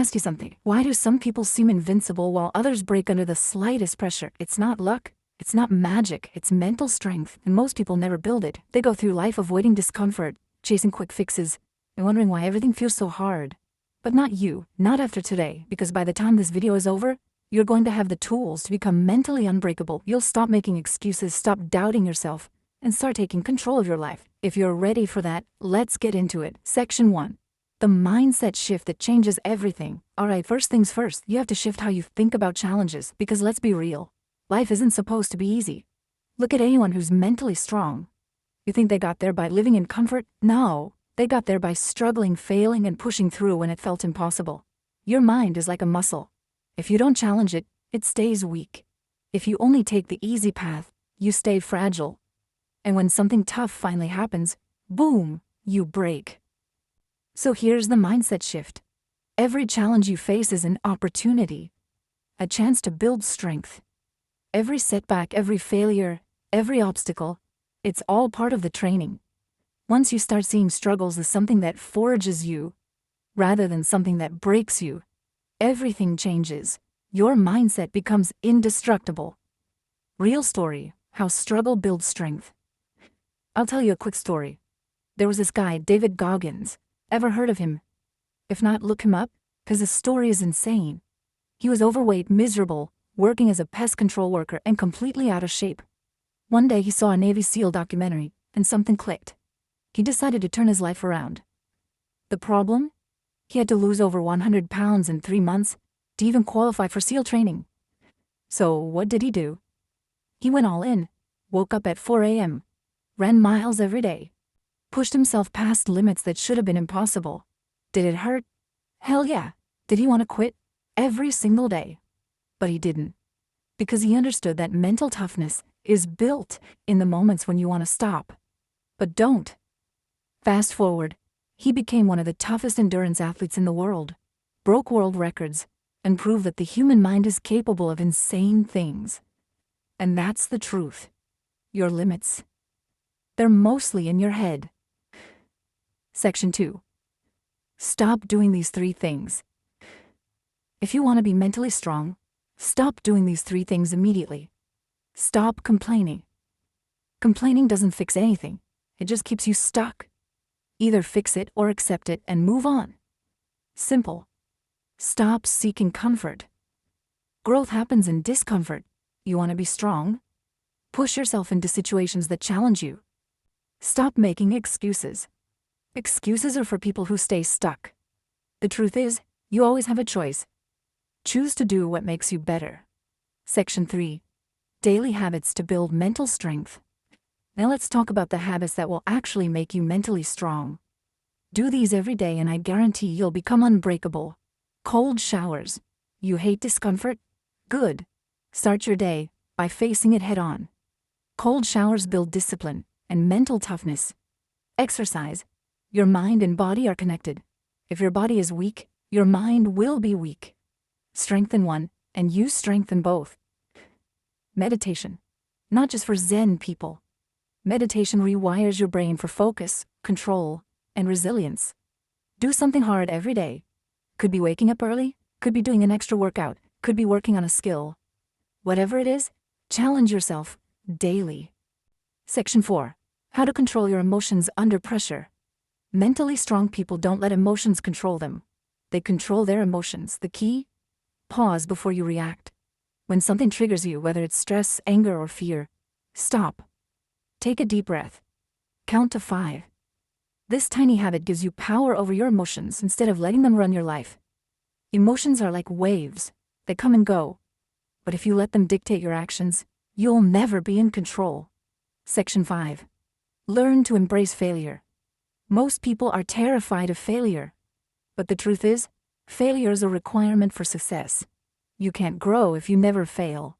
ask you something. Why do some people seem invincible while others break under the slightest pressure? It's not luck. It's not magic. It's mental strength. And most people never build it. They go through life avoiding discomfort, chasing quick fixes, and wondering why everything feels so hard. But not you. Not after today. Because by the time this video is over, you're going to have the tools to become mentally unbreakable. You'll stop making excuses, stop doubting yourself, and start taking control of your life. If you're ready for that, let's get into it. Section 1. The mindset shift that changes everything. Alright, first things first, you have to shift how you think about challenges, because let's be real. Life isn't supposed to be easy. Look at anyone who's mentally strong. You think they got there by living in comfort? No, they got there by struggling, failing, and pushing through when it felt impossible. Your mind is like a muscle. If you don't challenge it, it stays weak. If you only take the easy path, you stay fragile. And when something tough finally happens, boom, you break. So here's the mindset shift. Every challenge you face is an opportunity, a chance to build strength. Every setback, every failure, every obstacle, it's all part of the training. Once you start seeing struggles as something that forges you, rather than something that breaks you, everything changes. Your mindset becomes indestructible. Real story, how struggle builds strength. I'll tell you a quick story. There was this guy, David Goggins. Ever heard of him? If not, look him up, because his story is insane. He was overweight, miserable, working as a pest control worker, and completely out of shape. One day he saw a Navy SEAL documentary, and something clicked. He decided to turn his life around. The problem? He had to lose over 100 pounds in 3 months to even qualify for SEAL training. So what did he do? He went all in, woke up at 4 a.m., ran miles every day, pushed himself past limits that should have been impossible. Did it hurt? Hell yeah. Did he want to quit? Every single day. But he didn't. Because he understood that mental toughness is built in the moments when you want to stop. But don't. Fast forward, he became one of the toughest endurance athletes in the world, broke world records, and proved that the human mind is capable of insane things. And that's the truth. Your limits. They're mostly in your head. Section 2. Stop doing these 3 things. If you want to be mentally strong, stop doing these 3 things immediately. Stop complaining. Complaining doesn't fix anything. It just keeps you stuck. Either fix it or accept it and move on. Simple. Stop seeking comfort. Growth happens in discomfort. You want to be strong? Push yourself into situations that challenge you. Stop making excuses. Excuses are for people who stay stuck. The truth is, you always have a choice. Choose to do what makes you better. Section 3. Daily habits to build mental strength. Now let's talk about the habits that will actually make you mentally strong. Do these every day and I guarantee you'll become unbreakable. Cold showers. You hate discomfort? Good. Start your day by facing it head on. Cold showers build discipline and mental toughness. Exercise. Your mind and body are connected. If your body is weak, your mind will be weak. Strengthen one, and you strengthen both. Meditation. Not just for Zen people. Meditation rewires your brain for focus, control, and resilience. Do something hard every day. Could be waking up early, could be doing an extra workout, could be working on a skill. Whatever it is, challenge yourself daily. Section 4. How to control your emotions under pressure. Mentally strong people don't let emotions control them. They control their emotions. The key? Pause before you react. When something triggers you, whether it's stress, anger, or fear, stop. Take a deep breath. Count to 5. This tiny habit gives you power over your emotions instead of letting them run your life. Emotions are like waves. They come and go. But if you let them dictate your actions, you'll never be in control. Section 5. Learn to embrace failure. Most people are terrified of failure. But the truth is, failure is a requirement for success. You can't grow if you never fail.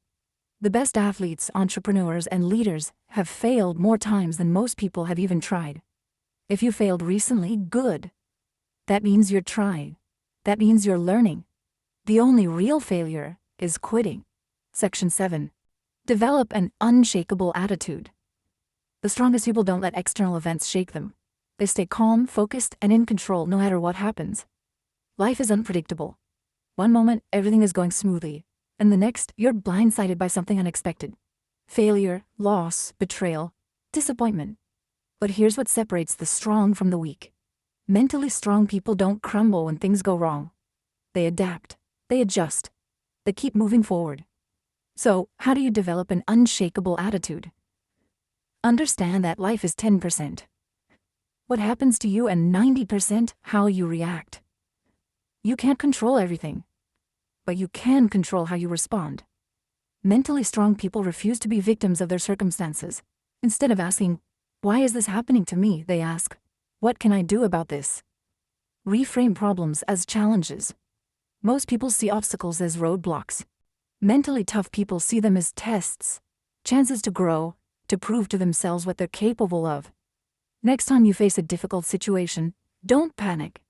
The best athletes, entrepreneurs, and leaders have failed more times than most people have even tried. If you failed recently, good. That means you're trying. That means you're learning. The only real failure is quitting. Section 7. Develop an unshakable attitude. The strongest people don't let external events shake them. They stay calm, focused, and in control no matter what happens. Life is unpredictable. One moment, everything is going smoothly, and the next, you're blindsided by something unexpected. Failure, loss, betrayal, disappointment. But here's what separates the strong from the weak. Mentally strong people don't crumble when things go wrong. They adapt. They adjust. They keep moving forward. So, how do you develop an unshakable attitude? Understand that life is 10% what happens to you and 90% how you react. You can't control everything, but you can control how you respond. Mentally strong people refuse to be victims of their circumstances. Instead of asking, "Why is this happening to me?" they ask, "What can I do about this?" Reframe problems as challenges. Most people see obstacles as roadblocks. Mentally tough people see them as tests, chances to grow, to prove to themselves what they're capable of. Next time you face a difficult situation, don't panic.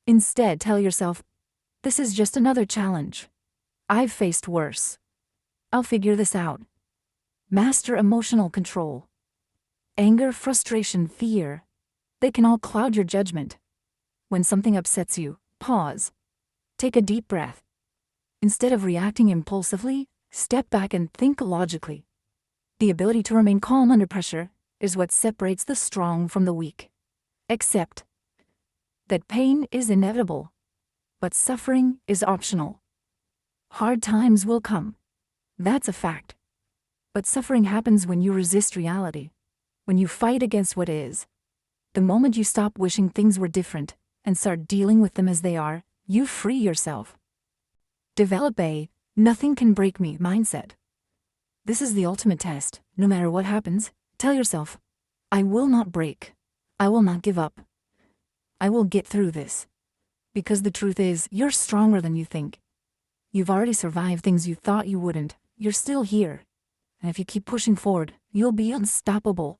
Instead, tell yourself, "This is just another challenge. I've faced worse. I'll figure this out." Master emotional control. Anger, frustration, fear. They can all cloud your judgment. When something upsets you, pause. Take a deep breath. Instead of reacting impulsively, step back and think logically. The ability to remain calm under pressure is what separates the strong from the weak. Accept that pain is inevitable, but suffering is optional. Hard times will come. That's a fact. But suffering happens when you resist reality, when you fight against what is. The moment you stop wishing things were different and start dealing with them as they are, you free yourself. Develop a "nothing can break me" mindset. This is the ultimate test. No matter what happens, tell yourself, "I will not break. I will not give up. I will get through this." Because the truth is, you're stronger than you think. You've already survived things you thought you wouldn't. You're still here. And if you keep pushing forward, you'll be unstoppable.